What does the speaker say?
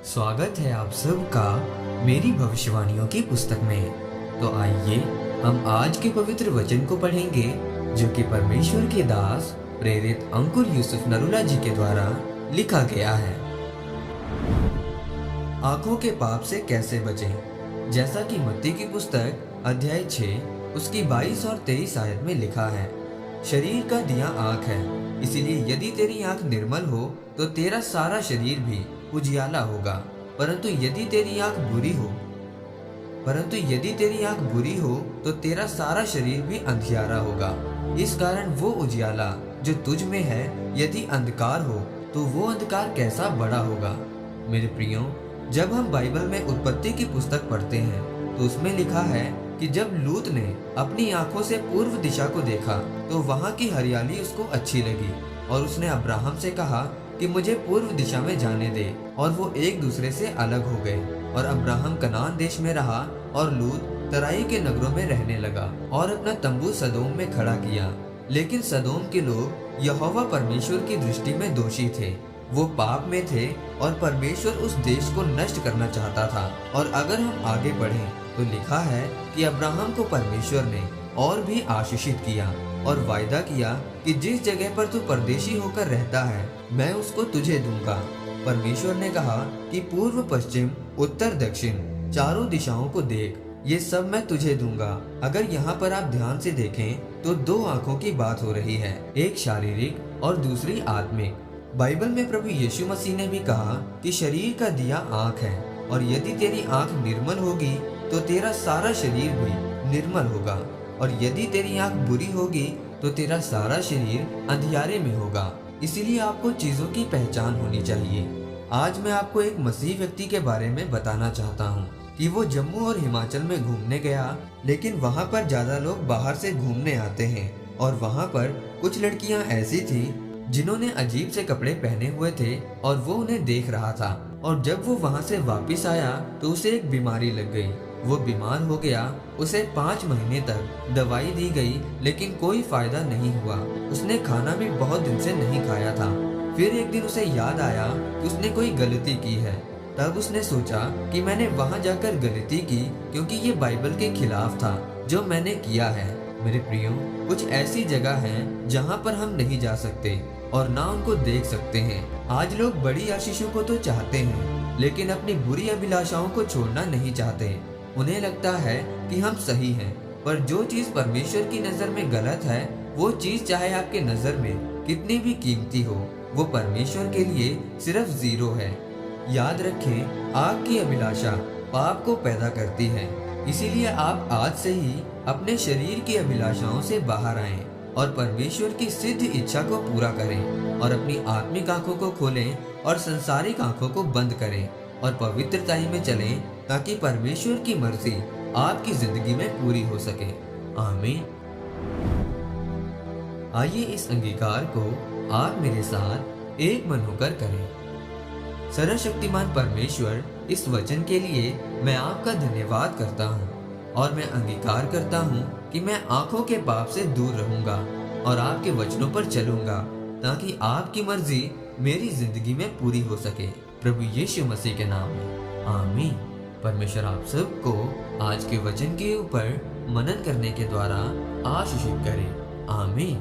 स्वागत है आप सबका मेरी भविष्यवाणियों की पुस्तक में। तो आइए हम आज के पवित्र वचन को पढ़ेंगे जो कि परमेश्वर के दास प्रेरित अंकुर यूसुफ नरूला जी के द्वारा लिखा गया है। आंखों के पाप से कैसे बचें। जैसा कि मत्ती की पुस्तक अध्याय 6 उसकी 22 और 23 आयत में लिखा है, शरीर का दिया आंख है, इसीलिए यदि तेरी आंख निर्मल हो तो तेरा सारा शरीर भी उजियाला होगा। परंतु यदि तेरी आंख बुरी हो तो तेरा सारा शरीर भी अंधियारा होगा। इस कारण वो उजियाला जो तुझ में है यदि अंधकार हो तो वो अंधकार कैसा बड़ा होगा। मेरे प्रियो, जब हम बाइबल में उत्पत्ति की पुस्तक पढ़ते हैं तो उसमें लिखा है कि जब लूत ने अपनी आंखों से पूर्व दिशा को देखा तो वहां की हरियाली उसको अच्छी लगी और उसने अब्राहम से कहा कि मुझे पूर्व दिशा में जाने दे, और वो एक दूसरे से अलग हो गए। और अब्राहम कनान देश में रहा और लूत तराई के नगरों में रहने लगा और अपना तंबू सदोम में खड़ा किया। लेकिन सदोम के लोग यहोवा परमेश्वर की दृष्टि में दोषी थे, वो पाप में थे और परमेश्वर उस देश को नष्ट करना चाहता था। और अगर हम आगे बढ़ें तो लिखा है कि अब्राहम को परमेश्वर ने और भी आशीषित किया और वायदा किया कि जिस जगह पर तू परदेशी होकर रहता है मैं उसको तुझे दूंगा। परमेश्वर ने कहा कि पूर्व पश्चिम उत्तर दक्षिण चारों दिशाओं को देख, ये सब मैं तुझे दूंगा। अगर यहाँ पर आप ध्यान से देखें तो दो आंखों की बात हो रही है, एक शारीरिक और दूसरी आत्मिक। बाइबल में प्रभु यीशु मसीह ने भी कहा कि शरीर का दिया आंख है, और यदि तेरी आंख निर्मल होगी तो तेरा सारा शरीर भी निर्मल होगा, और यदि तेरी आंख बुरी होगी तो तेरा सारा शरीर अंधियारे में होगा। इसीलिए आपको चीजों की पहचान होनी चाहिए। आज मैं आपको एक मसीह व्यक्ति के बारे में बताना चाहता हूँ कि वो जम्मू और हिमाचल में घूमने गया, लेकिन वहाँ पर ज्यादा लोग बाहर से घूमने आते हैं, और वहाँ पर कुछ लड़कियाँ ऐसी थी जिन्होंने अजीब से कपड़े पहने हुए थे और वो उन्हें देख रहा था। और जब वो वहाँ से वापस आया तो उसे एक बीमारी लग गई, वो बीमार हो गया। उसे 5 महीने तक दवाई दी गई लेकिन कोई फायदा नहीं हुआ। उसने खाना भी बहुत दिन से नहीं खाया था। फिर एक दिन उसे याद आया कि उसने कोई गलती की है। तब उसने सोचा कि मैंने वहाँ जाकर गलती की क्योंकि ये बाइबल के खिलाफ था जो मैंने किया है। मेरे प्रियो, कुछ ऐसी जगह हैं जहाँ पर हम नहीं जा सकते और ना उनको देख सकते हैं। आज लोग बड़ी आशीषों को तो चाहते हैं लेकिन अपनी बुरी अभिलाषाओं को छोड़ना नहीं चाहते। उन्हें लगता है कि हम सही हैं, पर जो चीज परमेश्वर की नजर में गलत है वो चीज चाहे आपके नजर में कितनी भी कीमती हो, वो परमेश्वर के लिए सिर्फ 0 है। याद रखें, आग की अभिलाषा पाप को पैदा करती है। इसीलिए आप आज से ही अपने शरीर की अभिलाषाओं से बाहर आएं और परमेश्वर की सिद्ध इच्छा को पूरा करें, और अपनी आत्मिक आंखों को खोलें और संसारिक आंखों को बंद करें और पवित्रताई में चलें, ताकि परमेश्वर की मर्जी आपकी जिंदगी में पूरी हो सके। आमीन। आइए इस अंगीकार को आप मेरे साथ एक मन होकर करें। सर्वशक्तिमान परमेश्वर, इस वचन के लिए मैं आपका धन्यवाद करता हूँ और मैं अंगीकार करता हूँ कि मैं आंखों के पाप से दूर रहूंगा और आपके वचनों पर चलूंगा, ताकि आपकी मर्जी मेरी जिंदगी में पूरी हो सके। प्रभु यीशु मसीह के नाम में आमीन। परमेश्वर आप सबको आज के वचन के ऊपर मनन करने के द्वारा आशीषित करे। आमीन।